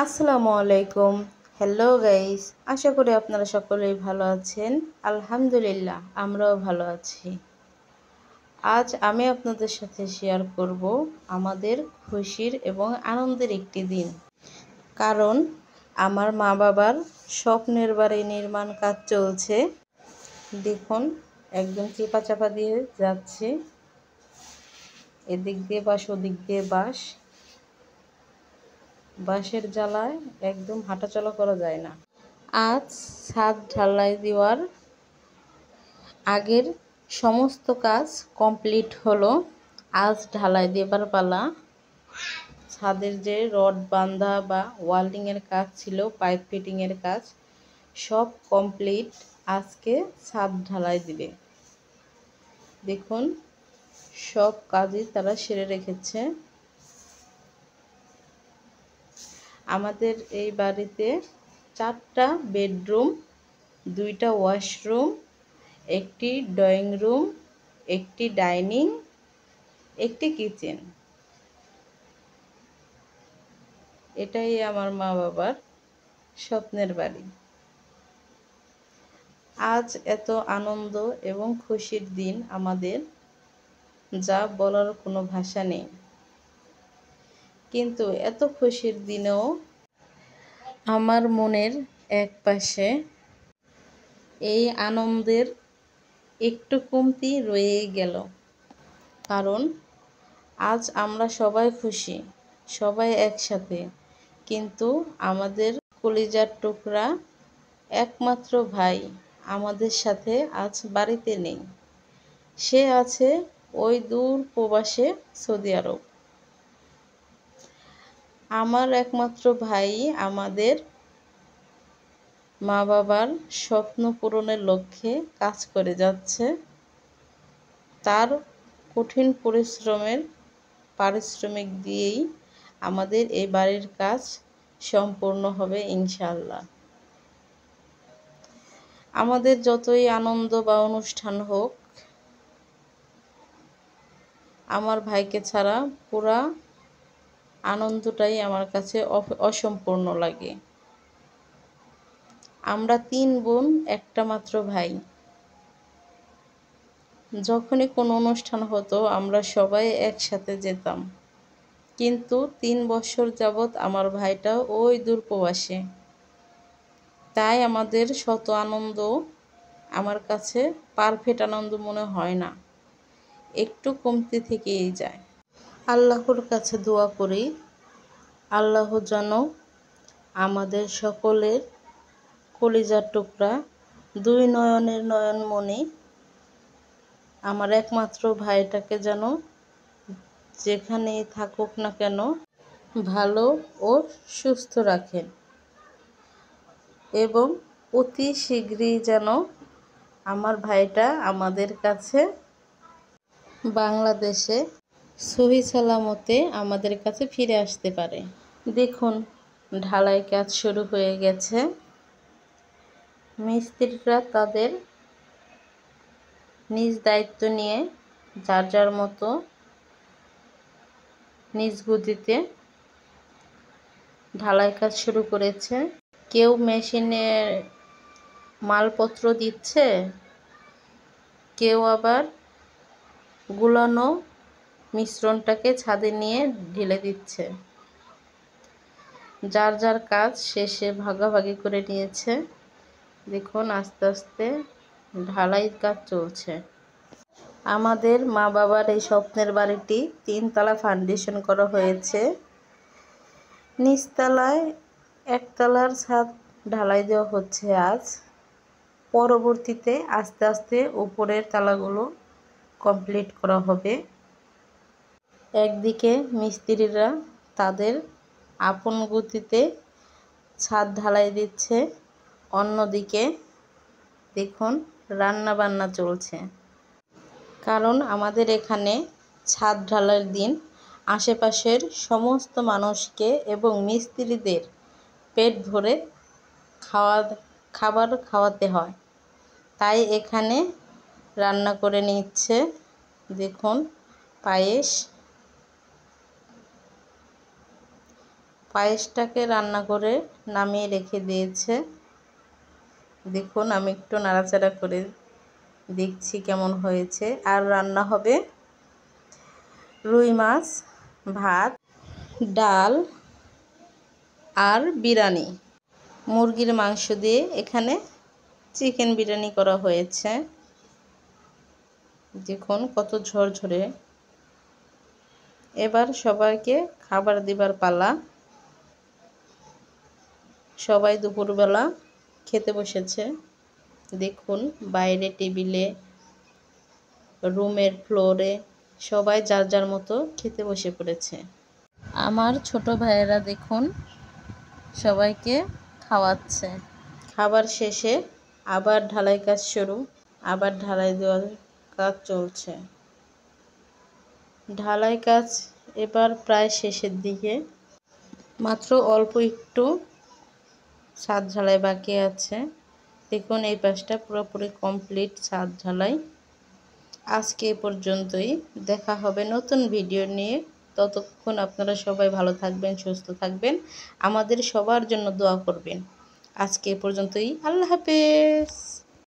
আসসালামু আলাইকুম। Hello guys, আশা করি আপনারা সকলেই ভালো আছেন। আলহামদুলিল্লাহ, আমরাও ভালো আছি। আজ আমি আপনাদের সাথে শেয়ার করব আমাদের খুশির এবং আনন্দের একটি দিন। কারণ আমার মা বাবার স্বপ্নের বাড়ি নির্মাণ কাজ চলছে। দেখুন, একদম চেপা চাপা দিয়ে যাচ্ছে, এদিক দিয়ে বাঁশ, ওদিক দিয়ে বাঁশ। বাঁশের জ্বালায় একদম হাঁটাচলা করা যায় না। আজ ছাদ ঢালাই দেওয়ার আগের সমস্ত কাজ কমপ্লিট হলো। আজ ঢালাই দেবার পালা। ছাদের যে রড বাঁধা বা ওয়েল্ডিংয়ের কাজ ছিল, পাইপ ফিটিংয়ের কাজ সব কমপ্লিট। আজকে ছাদ ঢালাই দিবে। দেখুন, সব কাজই তারা সেরে রেখেছে। আমাদের এই বাড়িতে 4টা বেডরুম, 2টা ওয়াশরুম, একটি ড্রয়িং রুম, একটি ডাইনিং, একটি কিচেন। এটাই আমার মা বাবার স্বপ্নের বাড়ি। আজ এত আনন্দ এবং খুশির দিন আমাদের, যা বলার কোনো ভাষা নেই। কিন্তু এত খুশির দিনেও আমার মনের এক পাশে এই আনন্দের একটু কমতি রয়ে গেল। কারণ আজ আমরা সবাই খুশি, সবাই একসাথে, কিন্তু আমাদের কলিজার টুকরা একমাত্র ভাই আমাদের সাথে আজ বাড়িতে নেই। সে আছে ওই দূর প্রবাসে, সৌদি আরব। আমার একমাত্র ভাই আমাদের মা বাবার স্বপ্ন পূরণের লক্ষ্যে কাজ করে যাচ্ছে। তার কঠিন পরিশ্রমের পারিশ্রমিক দিয়েই আমাদের এই বাড়ির কাজ সম্পূর্ণ হবে ইনশাআল্লাহ। আমাদের যতই আনন্দ বা অনুষ্ঠান হোক, আমার ভাইকে ছাড়া পুরা আনন্দটাই আমার কাছে অসম্পূর্ণ লাগে। আমরা 3 বোন, একটা মাত্র ভাই। যখনই কোনো অনুষ্ঠান হতো আমরা সবাই একসাথে যেতাম, কিন্তু 3 বছর যাবৎ আমার ভাইটা ওই দূর প্রবাসে। তাই আমাদের শত আনন্দ আমার কাছে পারফেক্ট আনন্দ মনে হয় না, একটু কমতি থেকেই যায়। আল্লাহর কাছে দোয়া করি, আল্লাহ যেন আমাদের সকলের কলিজার টুকরা, 2 নয়নের নয়নমণি আমার একমাত্র ভাইটাকে যেন যেখানেই থাকুক না কেন ভালো ও সুস্থ রাখেন, এবং অতি শীঘ্রই যেন আমার ভাইটা আমাদের কাছে বাংলাদেশে সহি সালামতে আমাদের কাছে ফিরে আসতে পারে। দেখুন, ঢালাই কাজ শুরু হয়ে গেছে। মিস্ত্রিরা তাদের নিজ দায়িত্ব নিয়ে যার যার মতো নিজ গতিতে ঢালাই কাজ শুরু করেছে। কেউ মেশিনে মালপত্র দিচ্ছে, কেউ আবার গুলানো মিশ্রণটাকে ছাদে নিয়ে ঢেলে দিচ্ছে। যার যার কাজ শেষে ভাগাভাগি করে নিয়েছে। দেখুন, আস্তে আস্তে ঢালাই কাজ চলছে। আমাদের মা বাবার এই স্বপ্নের বাড়িটি 3 তলা ফাউন্ডেশন করা হয়েছে। নিচতলায় 1 তলার ছাদ ঢালাই দেওয়া হচ্ছে আজ। পরবর্তীতে আস্তে আস্তে উপরের তালাগুলো কমপ্লিট করা হবে। একদিকে মিস্ত্রিরা তাদের আপন গতিতে ছাদ ঢালাই দিচ্ছে, অন্যদিকে দেখুন রান্না বান্না চলছে। কারণ আমাদের এখানে ছাদ ঢালাইয়ের দিন আশেপাশের সমস্ত মানুষকে এবং মিস্ত্রিদের পেট ভরে খাবার খাওয়াতে হয়। তাই এখানে রান্না করে নিচ্ছে। দেখুন, পায়েসটাকে রান্না করে নামিয়ে রেখে দিয়েছে। দেখুন আমি একটু নাড়াচাড়া করে দেখছি কেমন হয়েছে। আর রান্না হবে রুই মাছ, ভাত, ডাল আর বিরিয়ানি। মুরগির মাংস দিয়ে এখানে চিকেন বিরিয়ানি করা হয়েছে। দেখুন কত ঝরঝরে। এবার সবাইকে খাবার দিবার পালা। সবাই দুপুরবেলা খেতে বসেছে। দেখুন বাইরে টেবিলে, রুমের ফ্লোরে সবাই যার যার মতো খেতে বসে পড়েছে। আমার ছোট ভাইয়েরা দেখুন সবাইকে খাওয়াচ্ছে। খাবার শেষে আবার ঢালাই কাজ শুরু। আবার ঢালাই দেওয়ার কাজ চলছে। ঢালাই কাজ এবার প্রায় শেষের দিকে। মাত্র অল্প একটু ছাদ ঢালাই বাকি আছে। দেখুন এই পাশটা পুরোপুরি কমপ্লিট ছাদ ঢালাই। আজকে এ পর্যন্তই। দেখা হবে নতুন ভিডিও নিয়ে। ততক্ষণ আপনারা সবাই ভালো থাকবেন, সুস্থ থাকবেন, আমাদের সবার জন্য দোয়া করবেন। আজকে এ পর্যন্তই। আল্লাহ হাফেজ।